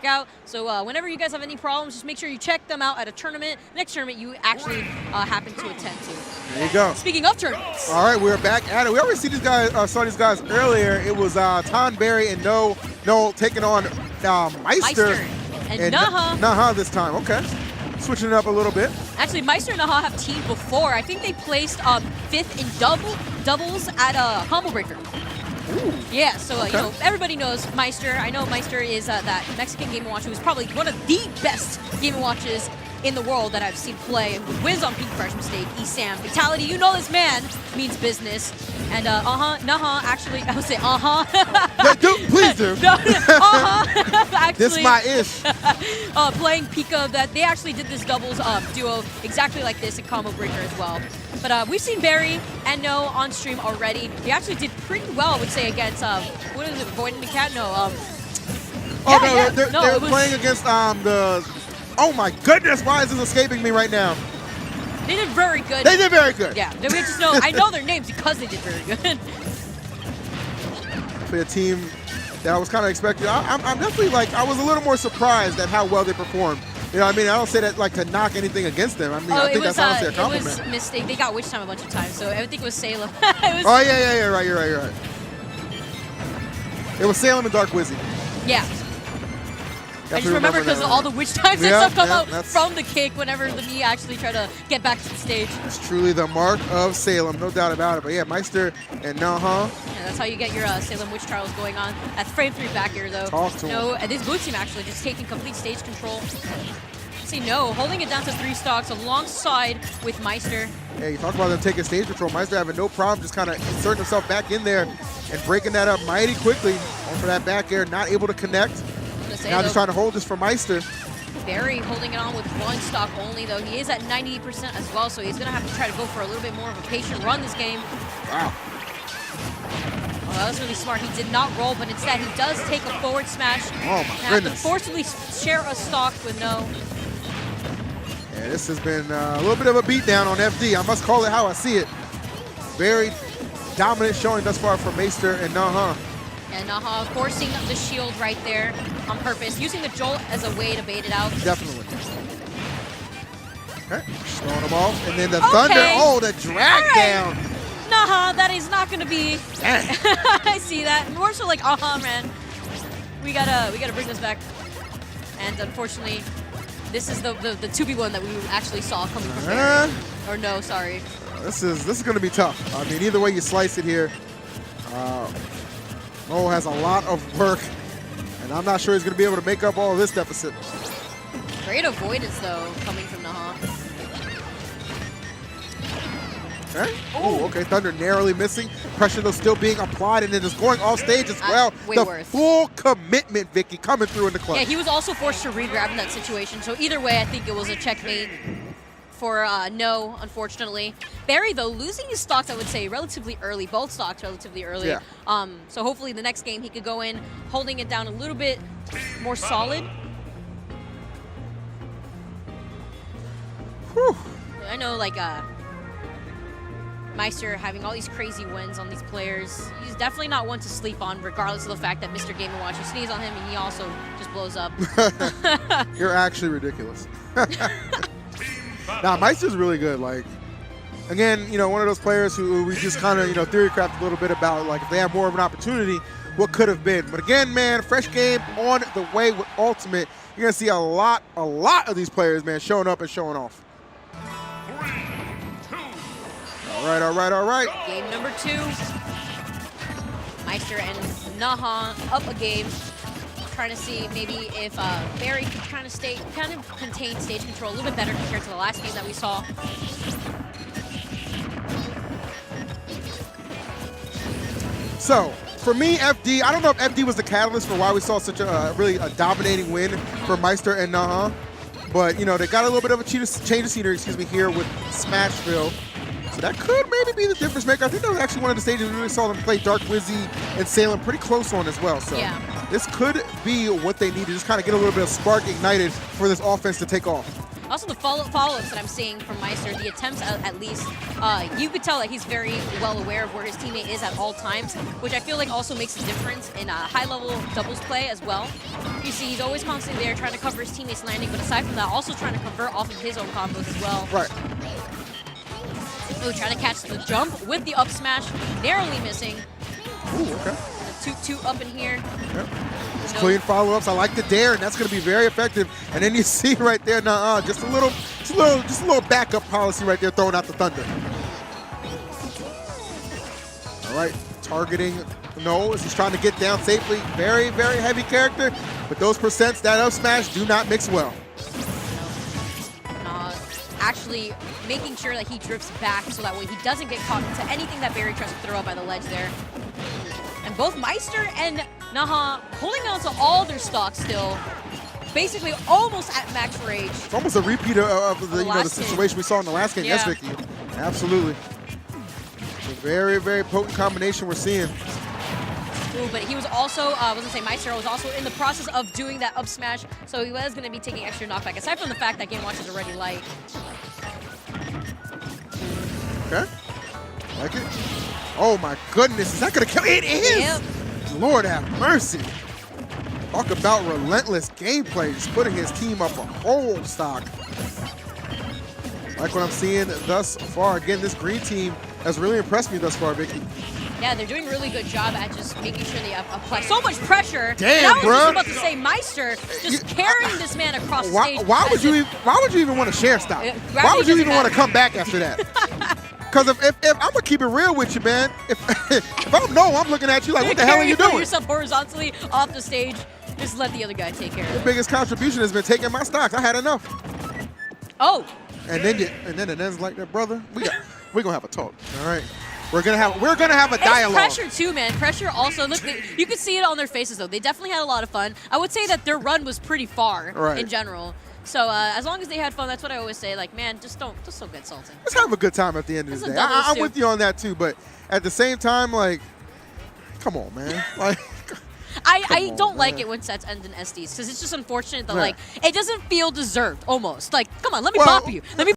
out. So whenever you guys have any problems, just make sure you check them out at a tournament. Next tournament you actually happen to attend to. There you go. Speaking of tournaments. All right, we're back at it. We already see these guys, saw these guys earlier. It was Tonberry and Noe take on Maister and Nuhuh. Nuhuh this time. Okay. Switching it up a little bit. Actually, Maister and Nuhuh have teamed before. I think they placed 5th in doubles at Combo Breaker. Ooh. Yeah, so Okay. you know, everybody knows Maister. I know Maister is that Mexican Game & Watch who is probably one of the best Game & Watches in the world that I've seen play. Wins on Peak Fresh Mistake, ESAM, Fatality. You know this man means business. And Nuhuh actually, I would say Yeah, please do. Actually, This my ish. playing Pika, that they actually did this doubles duo exactly like this in Combo Breaker as well. But we've seen Barry and Noe on stream already. They actually did pretty well, I would say, against what is it, Void and Cat? No. They're playing against the. Oh my goodness! Why is this escaping me right now? They did very good. They did very good. Yeah, we just know. I know their names because they did very good. For a team that I was kind of expecting, I'm definitely like I was a little more surprised at how well they performed. You know, what I mean, I don't say that like to knock anything against them. I mean, I think that's honestly a compliment. It was mistake. They got Witch Time a bunch of times, so I think it was Salem. Oh yeah, right. You're right. It was Salem and Dark Wizzy. Yeah. I just remember because all the Witch Times and stuff come out from the kick whenever the me actually try to get back to the stage. It's truly the mark of Salem, no doubt about it. But yeah, Maister and Nuhuh. Yeah, that's how you get your Salem Witch Trials going on. At frame 3 back here, though. Talk to him. And this blue team actually just taking complete stage control. See, Noe holding it down to 3 stocks alongside with Maister. Yeah, you talk about them taking stage control. Maister having no problem just kind of inserting himself back in there and breaking that up mighty quickly. And for that back air, not able to connect. Now just trying to hold this for Maister. Barry holding it on with 1 stock only, though. He is at 98% as well, so he's going to have to try to go for a little bit more of a patient run this game. Wow. Oh, that was really smart. He did not roll, but instead he does take a forward smash. Oh, my goodness. To forcibly share a stock with Noe. Yeah, this has been a little bit of a beatdown on FD. I must call it how I see it. Very dominant showing thus far for Maister and Nuhuh. And Nuhuh forcing the shield right there on purpose, using the jolt as a way to bait it out. Definitely. Okay, throwing them off, and then the thunder. Oh, the drag down. Nuhuh, that is not going to be. Dang. I see that. More so like, man, we gotta bring this back. And unfortunately, this is the 2v1 that we actually saw coming from Barry. Or no, sorry. This is going to be tough. I mean, either way you slice it here. Noe has a lot of work, and I'm not sure he's going to be able to make up all of this deficit. Great avoidance, though, coming from Nuhuh. Okay. Oh, okay. Thunder narrowly missing. Pressure, though, still being applied, and then just going off stage as well. Full commitment, Vicky, coming through in the clutch. Yeah, he was also forced to re-grab in that situation, so either way, I think it was a checkmate for Noe, unfortunately. Barry, though, losing his stocks, I would say, relatively early. Both stocks relatively early. Yeah. So hopefully the next game he could go in holding it down a little bit more solid. Whew. I know, like, Maister having all these crazy wins on these players. He's definitely not one to sleep on, regardless of the fact that Mr. Game & Watch, you sneeze on him and he also just blows up. You're actually ridiculous. Nah, Maister's really good. Like, again, you know, one of those players who we just kind of, you know, theory craft a little bit about, like, if they have more of an opportunity, what could have been. But again, man, fresh game on the way with Ultimate. You're going to see a lot of these players, man, showing up and showing off. 3, 2. All right. Game number 2. Maister and Nuhuh up a game. Trying to see maybe if Barry can kind of contain stage control a little bit better compared to the last game that we saw. So, for me, FD, I don't know if FD was the catalyst for why we saw such a really dominating win for Maister and Nuhuh. But, you know, they got a little bit of a change of scenery, here with Smashville. So that could maybe be the difference maker. I think that was actually one of the stages we really saw them play Dark Wizzy and Salem pretty close on as well. So this could be what they need to just kind of get a little bit of spark ignited for this offense to take off. Also, the follow-ups that I'm seeing from Maister, the attempts at least, you could tell that he's very well aware of where his teammate is at all times, which I feel like also makes a difference in high-level doubles play as well. You see, he's always constantly there trying to cover his teammate's landing, but aside from that, also trying to convert off of his own combos as well. Right. Ooh, trying to catch the jump with the up smash, narrowly missing. Ooh, okay. The 2-2 up in here. Yep. Clean follow-ups. I like the dare, and that's going to be very effective. And then you see right there, just a little backup policy right there, throwing out the thunder. All right, targeting Noe as he's trying to get down safely. Very, very heavy character, but those percents, that up smash, do not mix well. Actually making sure that he drifts back so that way he doesn't get caught into anything that Barry tries to throw up by the ledge there. And both Maister and Nuhuh holding on to all their stocks still, basically almost at max rage. It's almost a repeat of the situation we saw in the last game. Yeah. Yes, Vicky. Absolutely. It's a very, very potent combination we're seeing. Ooh, but he was also, I was going to say, Maister was also in the process of doing that up smash, so he was going to be taking extra knockback, aside from the fact that Game Watch is already light. Okay. Like it. Oh my goodness, is that going to kill? It is! Yep. Lord have mercy. Talk about relentless gameplay, just putting his team up a whole stock. Like what I'm seeing thus far. Again, this green team has really impressed me thus far, Vicky. Yeah, they're doing a really good job at just making sure they apply so much pressure. Damn, I was just about to say, Maister just carrying this man across the stage. Why would you even want to share stop? Why would you even want to come back after that? Because if I'm gonna keep it real with you, man, if I'm Noe, I'm looking at you like, what the hell are you doing? Yourself horizontally off the stage. Just let the other guy take care of it. The biggest contribution has been taking my stocks. I had enough. Oh. And then it ends like that, brother. We're gonna have a talk. All right. We're gonna have a dialogue. It's pressure too, man. Pressure also. Look, you can see it on their faces though. They definitely had a lot of fun. I would say that their run was pretty far in general. So as long as they had fun, that's what I always say. Like, man, just don't get salty. Let's have a good time at the end of the day. I'm with you on that too, but at the same time, like, come on, man. Like, I don't like it when sets end in SDs because it's just unfortunate that like it doesn't feel deserved almost. Like, come on, let me bop you. Let me.